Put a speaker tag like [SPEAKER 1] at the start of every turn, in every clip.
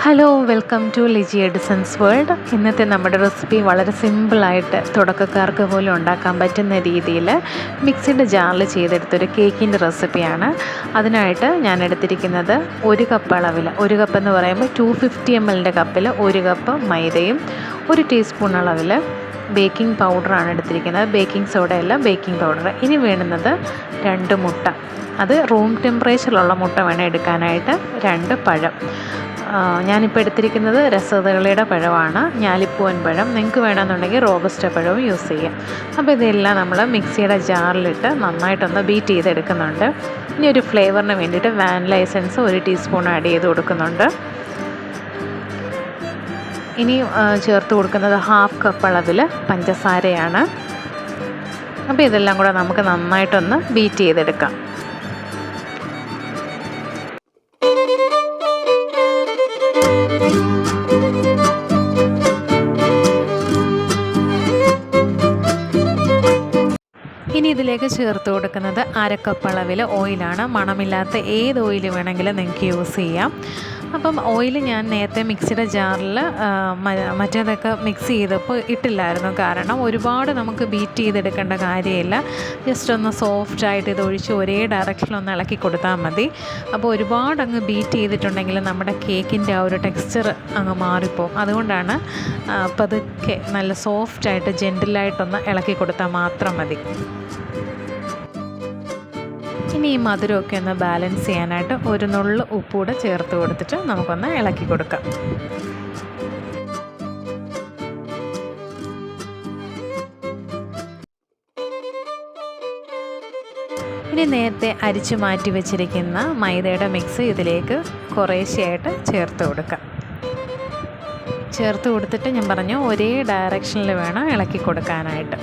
[SPEAKER 1] Hello welcome to Liji Edison's world. ഇന്നത്തെ നമ്മുടെ recipe വളരെ സിമ്പിളായിട്ട് തുടക്കക്കാർക്ക് പോലും ഉണ്ടാക്കാൻ പറ്റുന്ന രീതിയിൽ മിക്സിയുടെ ജാറിൽ ചെയ്തെടുത്തൊരു കേക്കിൻ്റെ റെസിപ്പിയാണ്. അതിനായിട്ട് ഞാൻ എടുത്തിരിക്കുന്നത് 1 കപ്പ് അളവിൽ, 1 കപ്പ് എന്ന് പറയുമ്പോൾ 250 ml കപ്പിൽ 1 കപ്പ് മൈദയും 1 ടീസ്പൂൺ അളവിൽ ബേക്കിംഗ് പൗഡറാണ് എടുത്തിരിക്കുന്നത്. ബേക്കിംഗ് സോഡ അല്ല, ബേക്കിംഗ് പൗഡർ. ഇനി വേണ്ടുന്നത് 2 മുട്ട, അത് റൂം ടെമ്പറേച്ചറിലുള്ള മുട്ട വേണം എടുക്കാനായിട്ട്. 2 പഴം, ഞാനിപ്പോൾ എടുത്തിരിക്കുന്നത് രസകദളിയുടെ പഴമാണ്, ഞാലിപ്പൂവൻ പഴം. നിങ്ങൾക്ക് വേണമെന്നുണ്ടെങ്കിൽ റോബസ്റ്റ പഴവും യൂസ് ചെയ്യാം. അപ്പോൾ ഇതെല്ലാം നമ്മൾ മിക്സിയുടെ ജാറിലിട്ട് നന്നായിട്ടൊന്ന് ബീറ്റ് ചെയ്തെടുക്കുന്നുണ്ട്. ഇനി ഒരു ഫ്ലേവറിന് വേണ്ടിയിട്ട് വാനില എസൻസ് 1 ടീസ്പൂൺ ആഡ് ചെയ്ത് കൊടുക്കുന്നുണ്ട്. ഇനി ചേർത്ത് കൊടുക്കുന്നത് 1/2 കപ്പ് അളവിൽ പഞ്ചസാരയാണ്. അപ്പോൾ ഇതെല്ലാം കൂടെ നമുക്ക് നന്നായിട്ടൊന്ന് ബീറ്റ് ചെയ്തെടുക്കാം. ഇനി ഇതിലേക്ക് ചേർത്ത് കൊടുക്കുന്നത് 1/2 കപ്പ് അളവിൽ ഓയിലാണ്. മണമില്ലാത്ത ഏത് ഓയിൽ വേണമെങ്കിലും നിങ്ങൾക്ക് യൂസ് ചെയ്യാം. അപ്പം ഓയിൽ ഞാൻ നേരത്തെ മിക്സിയുടെ ജാറിൽ മറ്റേതൊക്കെ മിക്സ് ചെയ്തപ്പോൾ ഇട്ടില്ലായിരുന്നു. കാരണം ഒരുപാട് നമുക്ക് ബീറ്റ് ചെയ്തെടുക്കേണ്ട കാര്യമില്ല. ജസ്റ്റ് ഒന്ന് സോഫ്റ്റായിട്ട് ഇത് ഒഴിച്ച് ഒരേ ഡയറക്ഷനിലൊന്ന് ഇളക്കി കൊടുത്താൽ മതി. അപ്പോൾ ഒരുപാട് അങ്ങ് ബീറ്റ് ചെയ്തിട്ടുണ്ടെങ്കിൽ നമ്മുടെ കേക്കിൻ്റെ ആ ഒരു ടെക്സ്ചർ അങ്ങ് മാറിപ്പോവും. അതുകൊണ്ടാണ് പതുക്കെ നല്ല സോഫ്റ്റായിട്ട് ജെൻറ്റിലായിട്ടൊന്ന് ഇളക്കി കൊടുത്താൽ മാത്രം മതി. ഇനി ഈ മധുരമൊക്കെ ഒന്ന് ബാലൻസ് ചെയ്യാനായിട്ട് ഒരു നുള്ളു ഉപ്പൂടെ ചേർത്ത് കൊടുത്തിട്ട് നമുക്കൊന്ന് ഇളക്കി കൊടുക്കാം. ഇനി നേരത്തെ അരിച്ചു മാറ്റി വെച്ചിരിക്കുന്ന മൈദയുടെ മിക്സ് ഇതിലേക്ക് കുറേശ്ശെയായിട്ട് ചേർത്ത് കൊടുക്കാം. ചേർത്ത് കൊടുത്തിട്ട് ഞാൻ പറഞ്ഞു ഒരേ ഡയറക്ഷനിൽ വേണം ഇളക്കി കൊടുക്കാനായിട്ട്.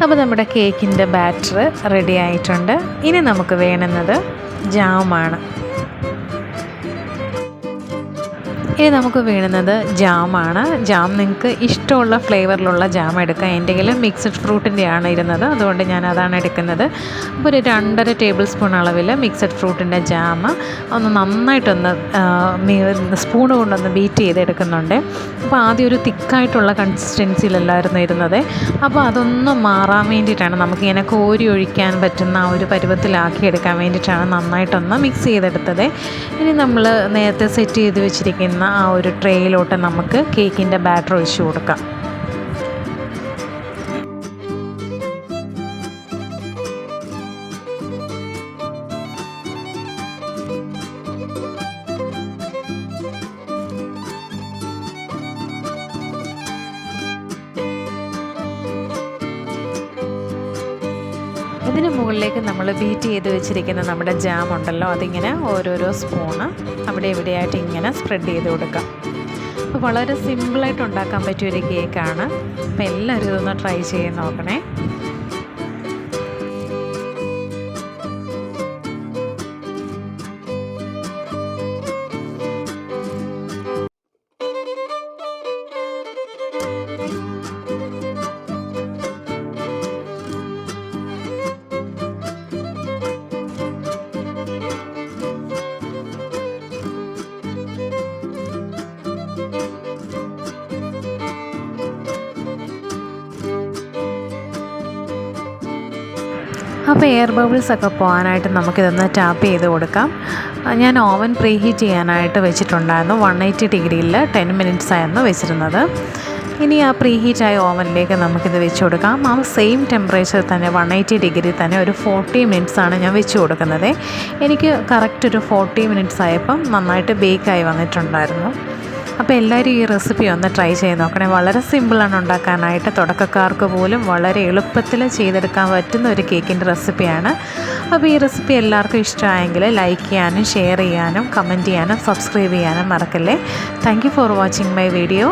[SPEAKER 1] അപ്പോൾ നമ്മുടെ കേക്കിൻ്റെ ബാറ്റർ റെഡി ആയിട്ടുണ്ട്. ഇനി നമുക്ക് വേണ്ടുന്നത് ജാമാണ്. ജാം നിങ്ങൾക്ക് ഇഷ്ടമുള്ള ഫ്ലേവറിലുള്ള ജാം എടുക്കാം. എൻ്റെ കയ്യിൽ മിക്സഡ് ഫ്രൂട്ടിൻ്റെയാണ് ഇരുന്നത്, അതുകൊണ്ട് ഞാൻ അതാണ് എടുക്കുന്നത്. അപ്പോൾ ഒരു 2.5 ടേബിൾ സ്പൂൺ അളവിൽ മിക്സഡ് ഫ്രൂട്ടിൻ്റെ ജാം ഒന്ന് നന്നായിട്ടൊന്ന് സ്പൂൺ കൊണ്ടൊന്ന് ബീറ്റ് ചെയ്തെടുക്കുന്നുണ്ട്. അപ്പോൾ ആദ്യം ഒരു തിക്കായിട്ടുള്ള കൺസിസ്റ്റൻസിയിലല്ലായിരുന്നു ഇരുന്നത്. അപ്പോൾ അതൊന്ന് മാറാൻ വേണ്ടിയിട്ടാണ്, നമുക്കിങ്ങനെ കോരി ഒഴിക്കാൻ പറ്റുന്ന ആ ഒരു പരുവത്തിലാക്കി എടുക്കാൻ വേണ്ടിയിട്ടാണ് നന്നായിട്ടൊന്ന് മിക്സ് ചെയ്തെടുത്തത്. ഇനി നമ്മൾ നേരത്തെ സെറ്റ് ചെയ്ത് വെച്ചിരിക്കുന്ന ആ ഒരു ട്രേയിലോട്ട് നമുക്ക് കേക്കിൻ്റെ ബാറ്റർ ഒഴിച്ചു കൊടുക്കാം. ഇതിന് മുകളിലേക്ക് നമ്മൾ ബീറ്റ് ചെയ്ത് വെച്ചിരിക്കുന്ന നമ്മുടെ ജാം ഉണ്ടല്ലോ, അതിങ്ങനെ ഓരോരോ സ്പൂണ് അവിടെ ഇവിടെയായിട്ട് ഇങ്ങനെ സ്പ്രെഡ് ചെയ്ത് കൊടുക്കാം. അപ്പോൾ വളരെ സിമ്പിളായിട്ട് ഉണ്ടാക്കാൻ പറ്റിയൊരു കേക്കാണ്. അപ്പോൾ എല്ലാവരും ഇതൊന്ന് ട്രൈ ചെയ്ത് നോക്കണേ. അപ്പോൾ എയർ ബബിൾസ് ഒക്കെ പോകാനായിട്ട് നമുക്കിതൊന്ന് ടാപ്പ് ചെയ്ത് കൊടുക്കാം. ഞാൻ ഓവൻ പ്രീ ഹീറ്റ് ചെയ്യാനായിട്ട് വെച്ചിട്ടുണ്ടായിരുന്നു. 180 ഡിഗ്രിയിൽ 10 മിനിറ്റ്സ് ആയിരുന്നു വെച്ചിരുന്നത്. ഇനി ആ പ്രീ ഹീറ്റായ ഓവനിലേക്ക് നമുക്കിത് വെച്ച് കൊടുക്കാം. ആ സെയിം ടെമ്പറേച്ചർ തന്നെ 180 ഡിഗ്രി തന്നെ ഒരു 40 മിനിറ്റ്സാണ് ഞാൻ വെച്ച് കൊടുക്കുന്നത്. എനിക്ക് കറക്റ്റ് ഒരു 40 മിനിറ്റ്സ് ആയപ്പം നന്നായിട്ട് ബേക്കായി വന്നിട്ടുണ്ടായിരുന്നു. അപ്പോൾ എല്ലാവരും ഈ റെസിപ്പി ഒന്ന് ട്രൈ ചെയ്ത് നോക്കണേ. വളരെ സിമ്പിളാണ് ഉണ്ടാക്കാനായിട്ട്. തുടക്കക്കാർക്ക് പോലും വളരെ എളുപ്പത്തിൽ ചെയ്തെടുക്കാൻ പറ്റുന്ന ഒരു കേക്കിൻ്റെ റെസിപ്പിയാണ്. അപ്പോൾ ഈ റെസിപ്പി എല്ലാവർക്കും ഇഷ്ടമായെങ്കിൽ ലൈക്ക് ചെയ്യാനും ഷെയർ ചെയ്യാനും കമൻറ്റ് ചെയ്യാനും സബ്സ്ക്രൈബ് ചെയ്യാനും മറക്കല്ലേ. Thank you for watching my video.